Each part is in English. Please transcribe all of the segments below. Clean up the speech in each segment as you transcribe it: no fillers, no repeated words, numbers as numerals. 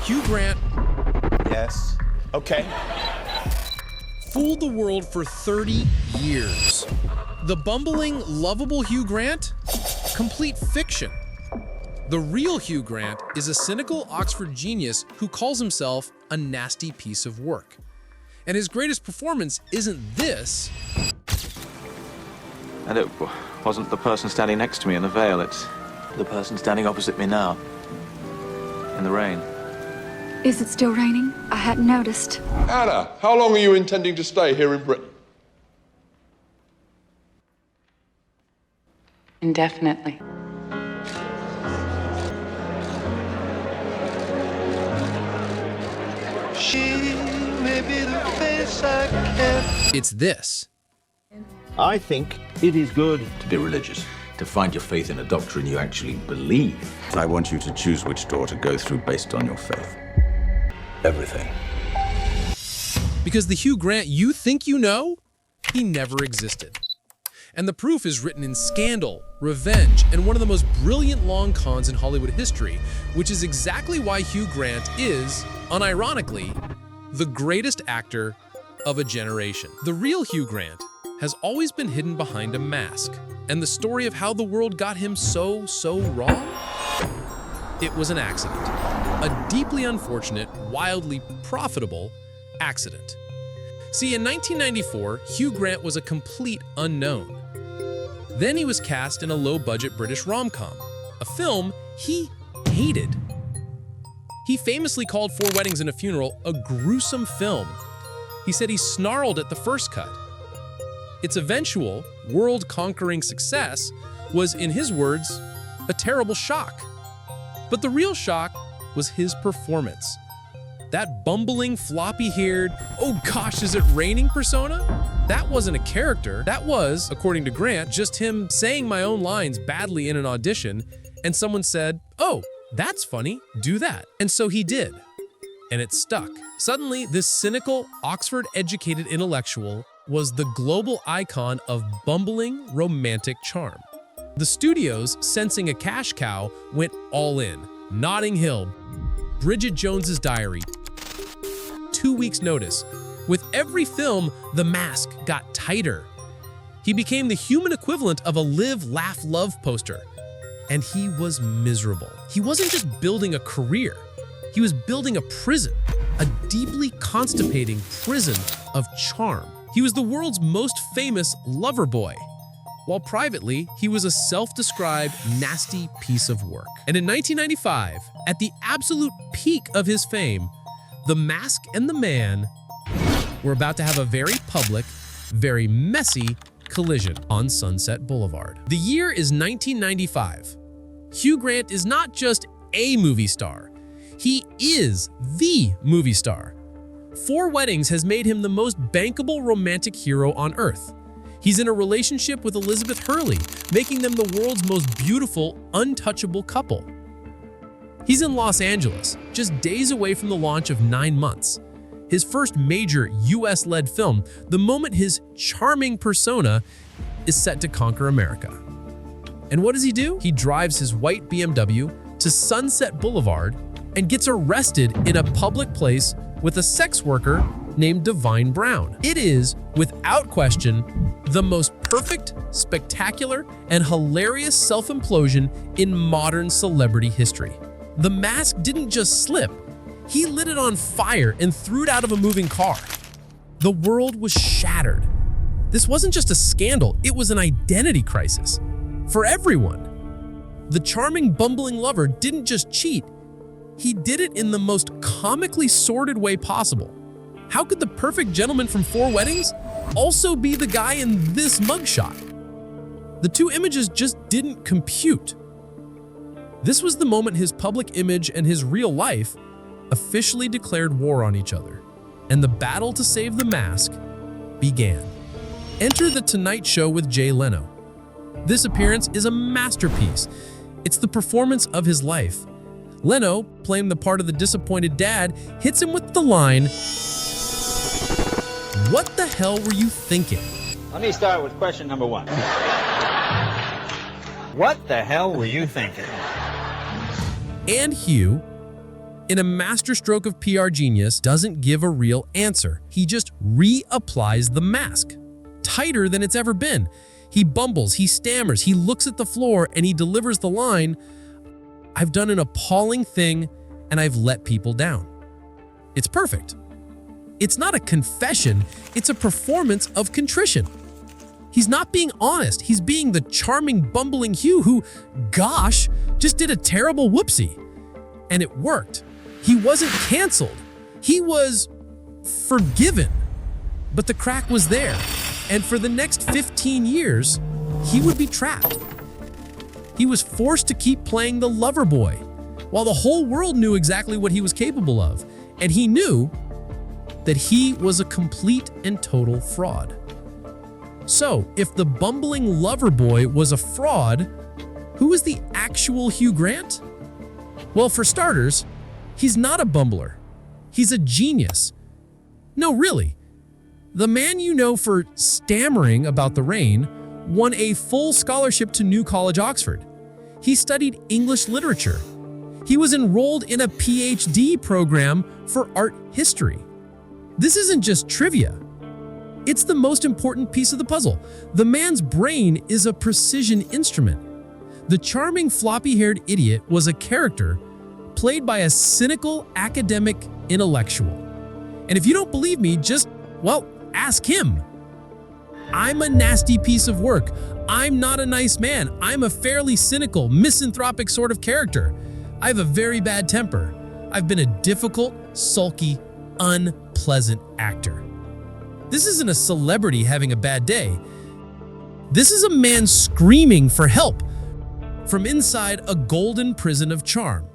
Hugh Grant. Yes. Okay. Fooled the world for 30 years. The bumbling, lovable Hugh Grant? Complete fiction. The real Hugh Grant is a cynical Oxford genius who calls himself a nasty piece of work. And his greatest performance isn't this. And it wasn't the person standing next to me in the veil, it's the person standing opposite me now. In the rain. Is it still raining? I hadn't noticed. Anna, how long are you intending to stay here in Britain? Indefinitely. She may be the face I can't. It's this. I think it is good to be religious, to find your faith in a doctrine you actually believe. I want you to choose which door to go through based on your faith. Everything. Because the Hugh Grant you think you know, he never existed. And the proof is written in Scandal, Revenge, and one of the most brilliant long cons in Hollywood history, which is exactly why Hugh Grant is, unironically, the greatest actor of a generation. The real Hugh Grant has always been hidden behind a mask, and the story of how the world got him so wrong? It was an accident. A deeply unfortunate, wildly profitable accident. See, in 1994, Hugh Grant was a complete unknown. Then he was cast in a low-budget British rom-com, a film he hated. He famously called Four Weddings and a Funeral a gruesome film. He said he snarled at the first cut. Its eventual, world-conquering success was, in his words, a terrible shock. But the real shock was his performance. That bumbling, floppy-haired, oh gosh, is it raining persona? That wasn't a character. That was, according to Grant, just him saying my own lines badly in an audition, and someone said, oh, that's funny, do that. And so he did. And it stuck. Suddenly, this cynical, Oxford-educated intellectual was the global icon of bumbling, romantic charm. The studios, sensing a cash cow, went all in. Notting Hill, Bridget Jones's Diary, 2 weeks' notice. With every film, the mask got tighter. He became the human equivalent of a live, laugh, love poster. And he was miserable. He wasn't just building a career. He was building a prison, a deeply constipating prison of charm. He was the world's most famous lover boy, while privately, he was a self-described nasty piece of work. And in 1995, at the absolute peak of his fame, the mask and the man were about to have a very public, very messy collision on Sunset Boulevard. The year is 1995. Hugh Grant is not just a movie star. He is the movie star. Four Weddings has made him the most bankable romantic hero on earth. He's in a relationship with Elizabeth Hurley, making them the world's most beautiful, untouchable couple. He's in Los Angeles, just days away from the launch of 9 Months, his first major US-led film, the moment his charming persona is set to conquer America. And what does he do? He drives his white BMW to Sunset Boulevard and gets arrested in a public place with a sex worker named Divine Brown. It is, without question, the most perfect, spectacular, and hilarious self-implosion in modern celebrity history. The mask didn't just slip, he lit it on fire and threw it out of a moving car. The world was shattered. This wasn't just a scandal, it was an identity crisis. For everyone. The charming, bumbling lover didn't just cheat, he did it in the most comically sordid way possible. How could the perfect gentleman from Four Weddings also be the guy in this mugshot? The two images just didn't compute. This was the moment his public image and his real life officially declared war on each other, and the battle to save the mask began. Enter The Tonight Show with Jay Leno. This appearance is a masterpiece. It's the performance of his life. Leno, playing the part of the disappointed dad, hits him with the line, "What the hell were you thinking?" Let me start with question number 1. What the hell were you thinking? And Hugh, in a masterstroke of PR genius, doesn't give a real answer. He just reapplies the mask, tighter than it's ever been. He bumbles, he stammers, he looks at the floor, and he delivers the line, "I've done an appalling thing, and I've let people down." It's perfect. It's not a confession, it's a performance of contrition. He's not being honest, he's being the charming, bumbling Hugh who, gosh, just did a terrible whoopsie. And it worked. He wasn't canceled. He was forgiven. But the crack was there. And for the next 15 years, he would be trapped. He was forced to keep playing the lover boy, while the whole world knew exactly what he was capable of. And he knew that he was a complete and total fraud. So, if the bumbling lover boy was a fraud, who is the actual Hugh Grant? Well, for starters, he's not a bumbler. He's a genius. No, really. The man you know for stammering about the rain won a full scholarship to New College, Oxford. He studied English literature. He was enrolled in a PhD program for art history. This isn't just trivia. It's the most important piece of the puzzle. The man's brain is a precision instrument. The charming floppy-haired idiot was a character played by a cynical academic intellectual. And if you don't believe me, just, well, ask him. I'm a nasty piece of work. I'm not a nice man. I'm a fairly cynical, misanthropic sort of character. I have a very bad temper. I've been a difficult, sulky, unpleasant actor. This isn't a celebrity having a bad day. This is a man screaming for help from inside a golden prison of charm.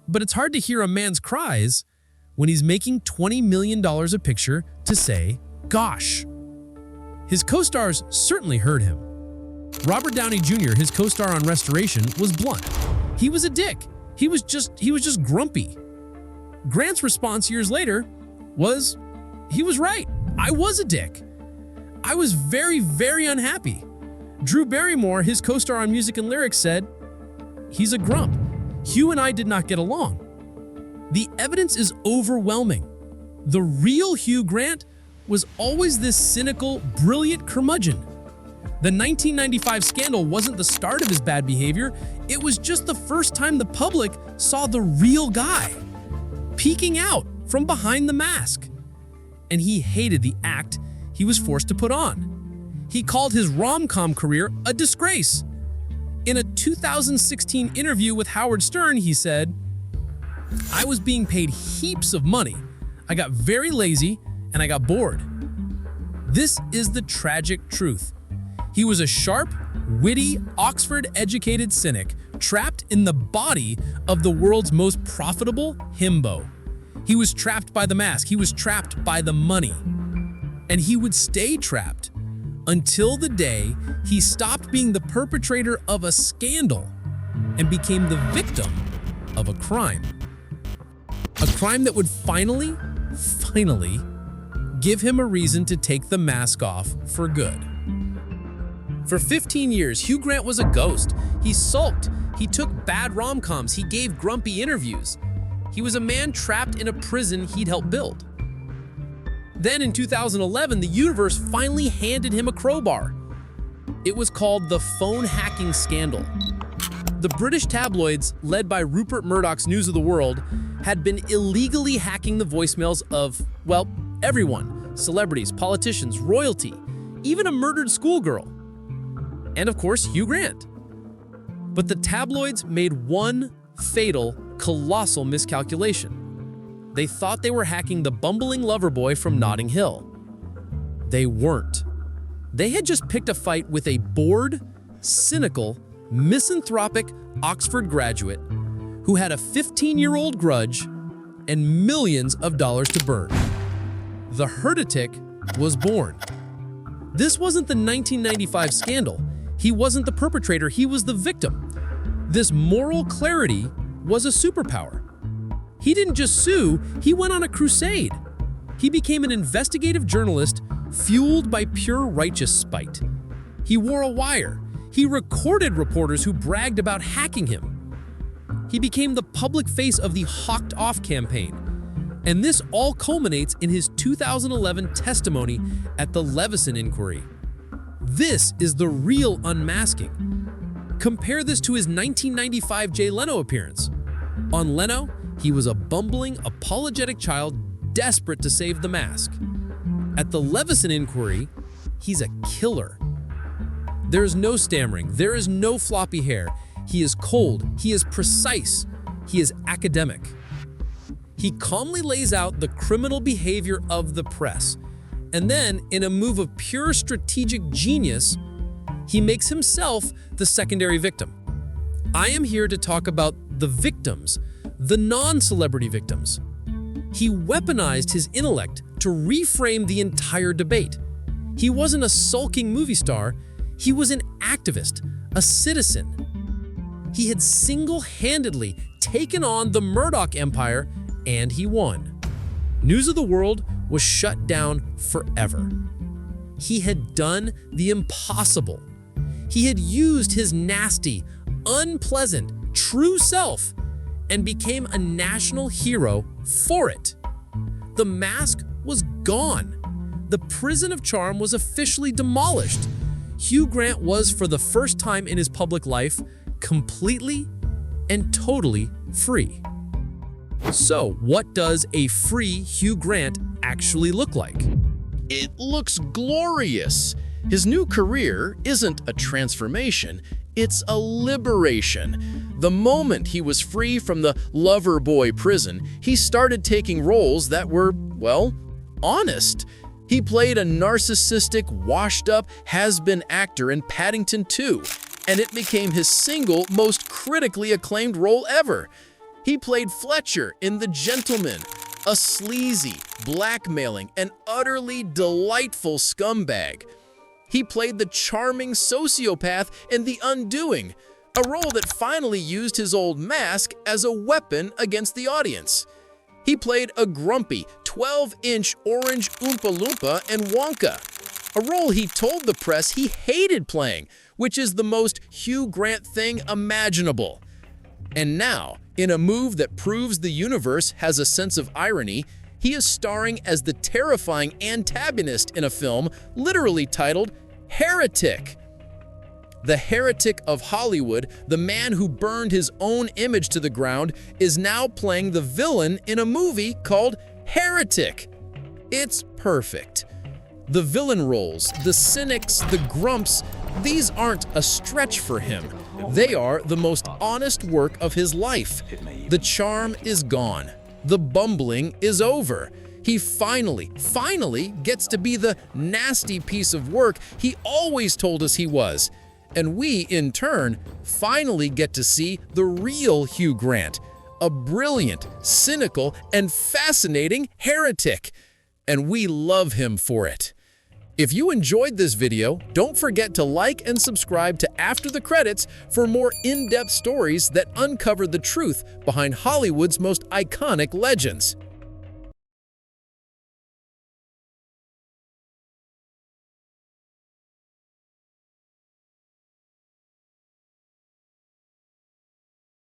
But it's hard to hear a man's cries when he's making $20 million a picture to say, gosh. His co-stars certainly heard him. Robert Downey Jr., his co-star on Restoration, was blunt. He was a dick. He was just grumpy. Grant's response years later was, he was right. I was a dick. I was very, very unhappy. Drew Barrymore, his co-star on Music and Lyrics, said, he's a grump. Hugh and I did not get along. The evidence is overwhelming. The real Hugh Grant was always this cynical, brilliant curmudgeon. The 1995 scandal wasn't the start of his bad behavior. It was just the first time the public saw the real guy, peeking out from behind the mask. And he hated the act he was forced to put on. He called his rom-com career a disgrace. In a 2016 interview with Howard Stern, he said, I was being paid heaps of money. I got very lazy and I got bored. This is the tragic truth. He was a sharp, witty, Oxford-educated cynic trapped in the body of the world's most profitable himbo. He was trapped by the mask. He was trapped by the money. And he would stay trapped until the day he stopped being the perpetrator of a scandal and became the victim of a crime. A crime that would finally give him a reason to take the mask off for good. For 15 years, Hugh Grant was a ghost. He sulked. He took bad rom-coms. He gave grumpy interviews. He was a man trapped in a prison he'd helped build. Then in 2011, the universe finally handed him a crowbar. It was called the phone hacking scandal. The British tabloids, led by Rupert Murdoch's News of the World, had been illegally hacking the voicemails of, well, everyone, celebrities, politicians, royalty, even a murdered schoolgirl. And of course, Hugh Grant. But the tabloids made one fatal, colossal miscalculation. They thought they were hacking the bumbling lover boy from Notting Hill. They weren't. They had just picked a fight with a bored, cynical, misanthropic Oxford graduate who had a 15-year-old grudge and millions of dollars to burn. The heretic was born. This wasn't the 1995 scandal. He wasn't the perpetrator, he was the victim. This moral clarity was a superpower. He didn't just sue, he went on a crusade. He became an investigative journalist fueled by pure righteous spite. He wore a wire. He recorded reporters who bragged about hacking him. He became the public face of the Hawked Off campaign. And this all culminates in his 2011 testimony at the Leveson inquiry. This is the real unmasking. Compare this to his 1995 Jay Leno appearance. On Leno, he was a bumbling, apologetic child desperate to save the mask. At the Leveson inquiry, he's a killer. There is no stammering, there is no floppy hair. He is cold, he is precise, he is academic. He calmly lays out the criminal behavior of the press, and then, in a move of pure strategic genius, he makes himself the secondary victim. I am here to talk about the victims, the non-celebrity victims. He weaponized his intellect to reframe the entire debate. He wasn't a sulking movie star, he was an activist, a citizen. He had single-handedly taken on the Murdoch empire, and he won. News of the World was shut down forever. He had done the impossible. He had used his nasty, unpleasant, true self and became a national hero for it. The mask was gone. The prison of charm was officially demolished. Hugh Grant was, for the first time in his public life, completely and totally free. So, what does a free Hugh Grant actually look like? It looks glorious. His new career isn't a transformation, it's a liberation. The moment he was free from the lover boy prison, he started taking roles that were, well, honest. He played a narcissistic, washed-up, has-been actor in Paddington 2, and it became his single most critically acclaimed role ever. He played Fletcher in The Gentleman, a sleazy, blackmailing, and utterly delightful scumbag. He played the charming sociopath in The Undoing, a role that finally used his old mask as a weapon against the audience. He played a grumpy, 12-inch orange Oompa Loompa in Wonka, a role he told the press he hated playing, which is the most Hugh Grant thing imaginable. And now, in a move that proves the universe has a sense of irony, he is starring as the terrifying antagonist in a film literally titled Heretic. The heretic of Hollywood, the man who burned his own image to the ground, is now playing the villain in a movie called Heretic. It's perfect. The villain roles, the cynics, the grumps, these aren't a stretch for him. They are the most honest work of his life. The charm is gone. The bumbling is over. He finally gets to be the nasty piece of work he always told us he was. And we, in turn, finally get to see the real Hugh Grant, a brilliant, cynical, and fascinating heretic. And we love him for it. If you enjoyed this video, don't forget to like and subscribe to After the Credits for more in-depth stories that uncover the truth behind Hollywood's most iconic legends.